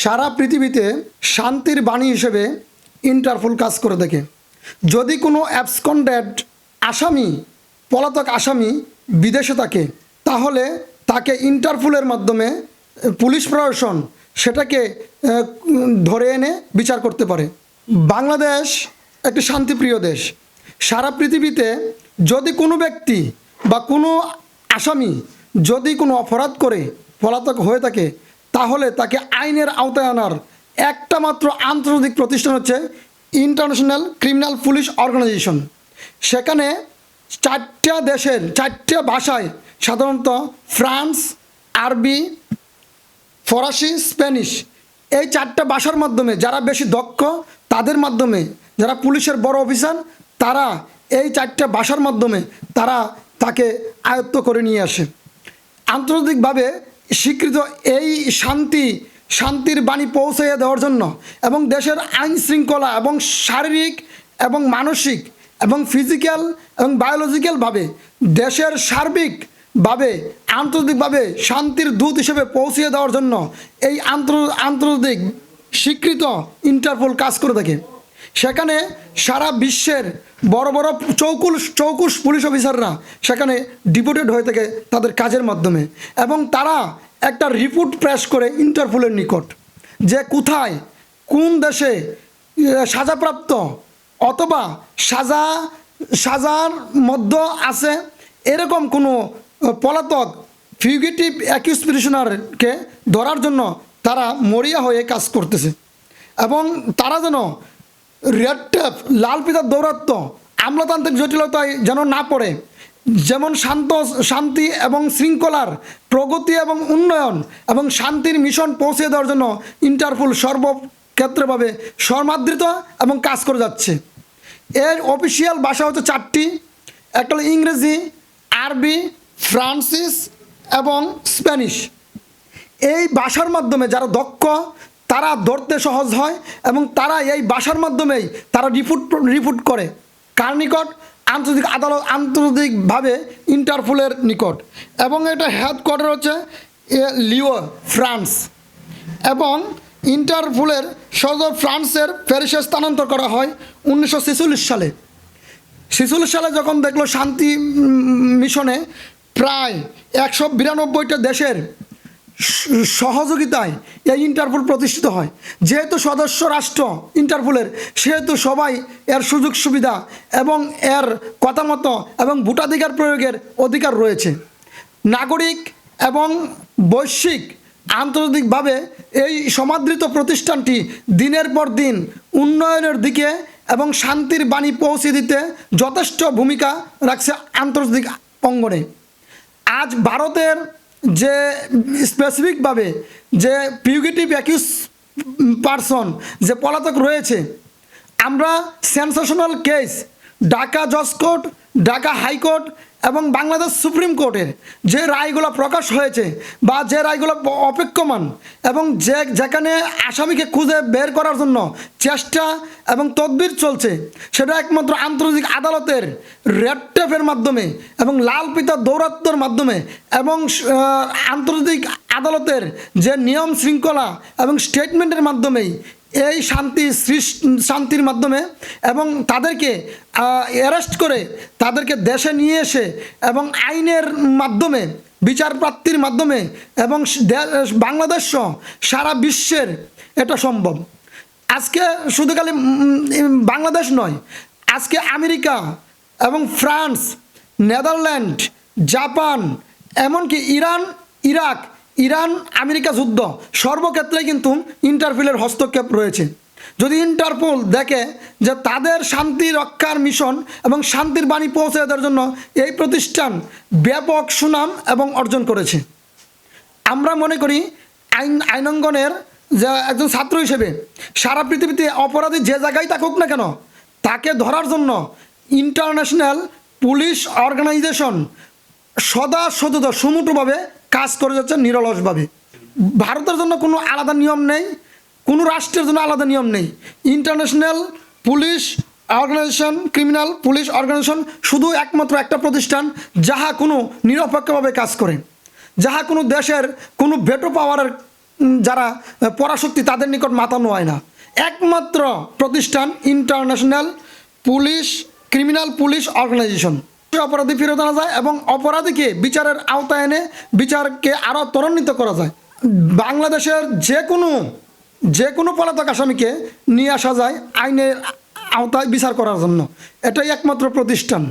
সারা পৃথিবীতে শান্তির বাণী হিসেবে ইন্টারপোল কাজ করে থাকে। যদি কোনো অ্যাবসকন্ডেড আসামি, পলাতক আসামি বিদেশে থাকে, তাহলে তাকে ইন্টারপোলের মাধ্যমে পুলিশ প্রশাসন সেটাকে ধরে এনে বিচার করতে পারে। বাংলাদেশ একটি শান্তিপ্রিয় দেশ। সারা পৃথিবীতে যদি কোনো ব্যক্তি বা কোনো আসামি যদি কোনো অপরাধ করে পলাতক হয়ে থাকে, তাহলে তাকে আইনের আওতায় আনার একটা মাত্র আন্তর্জাতিক প্রতিষ্ঠান হচ্ছে ইন্টারন্যাশনাল ক্রিমিনাল পুলিশ অর্গানাইজেশন। সেখানে 4টা দেশের 4টা ভাষায়, সাধারণত ফ্রান্স, আরবি, ফরাসি, স্প্যানিশ, এই 4টা ভাষার মাধ্যমে যারা বেশি দক্ষ তাদের মাধ্যমে, যারা পুলিশের বড় অফিসার তারা এই 4টা ভাষার মাধ্যমে তারা তাকে আয়ত্ত করে নিয়ে আসে। আন্তর্জাতিকভাবে স্বীকৃত এই শান্তির বাণী পৌঁছে দেওয়ার জন্য এবং দেশের আইন শৃঙ্খলা এবং শারীরিক এবং মানসিক এবং ফিজিক্যাল এবং বায়োলজিক্যালভাবে দেশের সার্বিকভাবে আন্তর্জাতিকভাবে শান্তির দূত হিসেবে পৌঁছে দেওয়ার জন্য এই আন্তর্জাতিক স্বীকৃত ইন্টারপোল কাজ করে থাকে। সেখানে সারা বিশ্বের বড় বড় চৌকুশ পুলিশ অফিসাররা সেখানে ডিপুটেড হয়ে থাকে তাদের কাজের মাধ্যমে, এবং তারা একটা রিপোর্ট পেশ করে ইন্টারপোলের নিকট যে কোথায় কোন দেশে সাজাপ্রাপ্ত অথবা সাজার মধ্যে আছে এরকম কোনো পলাতক ফিউগিটিভ অ্যাকিউজ প্রিজনারকে ধরার জন্য তারা মরিয়া হয়ে কাজ করতেছে, এবং তারা যেন রেড টেপ, লাল পিতার দৌরাত্ম্য, আমলাতান্ত্রিক জটিলতায় যেন না পড়ে, যেমন শান্তি এবং শৃঙ্খলার প্রগতি এবং উন্নয়ন এবং শান্তির মিশন পৌঁছে দেওয়ার জন্য ইন্টারপোল সর্বক্ষেত্রেভাবে সমাদৃত এবং কাজ করে যাচ্ছে। এর অফিসিয়াল ভাষা হচ্ছে 4টি, একটা হলো ইংরেজি, আরবি, ফ্রান্সিস এবং স্প্যানিশ। এই ভাষার মাধ্যমে যারা দক্ষ তারা ধরতে সহজ হয়, এবং তারা এই ভাষার মাধ্যমেই তারা রিপোর্ট করে কার নিকট? আন্তর্জাতিক আদালত, আন্তর্জাতিকভাবে ইন্টারপোলের নিকট। এবং এটা হেডকোয়ার্টার হচ্ছে লিও, ফ্রান্স, এবং ইন্টারপোলের সদর ফ্রান্সের প্যারিসে স্থানান্তর করা হয় 1946 সালে। 46 সালে যখন দেখলো শান্তি মিশনে প্রায় 192টা দেশের সহযোগিতায় এই ইন্টারপোল প্রতিষ্ঠিত হয়। যেহেতু সদস্য রাষ্ট্র ইন্টারপোলের, সেহেতু সবাই এর সুযোগ সুবিধা এবং এর কথা মতো এবং ভোটাধিকার প্রয়োগের অধিকার রয়েছে। নাগরিক এবং বৈশ্বিক আন্তর্জাতিকভাবে এই সমাদৃত প্রতিষ্ঠানটি দিনের পর দিন উন্নয়নের দিকে এবং শান্তির বাণী পৌঁছে দিতে যথেষ্ট ভূমিকা রাখছে আন্তর্জাতিক অঙ্গনে। আজ ভারতের যে স্পেসিফিকভাবে যে ফিউগিটিভ অ্যাকিউজ পারসন, যে পলাতক রয়েছে, আমরা সেন্সেশনাল কেস ঢাকা জজ কোর্ট, ঢাকা হাইকোর্ট এবং বাংলাদেশ সুপ্রিম কোর্টের যে রায়গুলো প্রকাশ হয়েছে বা যে রায়গুলো অপেক্ষমান এবং যেখানে আসামিকে খুঁজে বের করার জন্য চেষ্টা এবং তদবির চলছে, সেটা একমাত্র আন্তর্জাতিক আদালতের রেড টেপের মাধ্যমে এবং লাল পিতার দৌরাত্ম্যের মাধ্যমে এবং আন্তর্জাতিক আদালতের যে নিয়ম শৃঙ্খলা এবং স্টেটমেন্টের মাধ্যমেই এই শান্তির মাধ্যমে এবং তাদেরকে অ্যারেস্ট করে তাদেরকে দেশে নিয়ে এসে এবং আইনের মাধ্যমে, বিচার প্রাপ্তির মাধ্যমে এবং বাংলাদেশ সহ সারা বিশ্বের এটা সম্ভব। আজকে শুধু খালি বাংলাদেশ নয়, আজকে আমেরিকা এবং ফ্রান্স, নেদারল্যান্ড, জাপান, এমনকি ইরাক, আমেরিকা যুদ্ধ, সর্বক্ষেত্রে কিন্তু ইন্টারপোলের হস্তক্ষেপ রয়েছে। যদি ইন্টারপোল দেখে যে তাদের শান্তি রক্ষার মিশন এবং শান্তির বাণী পৌঁছে দেওয়ার জন্য এই প্রতিষ্ঠান ব্যাপক সুনাম এবং অর্জন করেছে, আমরা মনে করি আইনাঙ্গনের যে একজন ছাত্র হিসেবে সারা পৃথিবীতে অপরাধী যে জায়গায় থাকুক না কেন, তাকে ধরার জন্য ইন্টারন্যাশনাল পুলিশ অর্গানাইজেশন সদা সুমুটুভাবে কাজ করে যাচ্ছে নিরলসভাবে। ভারতের জন্য কোনো আলাদা নিয়ম নেই, কোনো রাষ্ট্রের জন্য আলাদা নিয়ম নেই। International police organisation, criminal police organisation শুধু একমাত্র একটা প্রতিষ্ঠান যাহা কোনো নিরপেক্ষভাবে কাজ করে, যাহা কোনো দেশের কোনো ভেটো পাওয়ারের যারা পরাশক্তি তাদের নিকট মাথা নোয়ায় না। একমাত্র প্রতিষ্ঠান international police criminal police organisation. অপরাধী ফেরত আনা যায় এবং অপরাধীকে বিচারের আওতায় এনে বিচারকে আরও ত্বরান্বিত করা যায়। বাংলাদেশের যে কোনো পলাতক আসামিকে নিয়ে আসা যায় আইনের আওতায় বিচার করার জন্য। এটাই একমাত্র প্রতিষ্ঠান।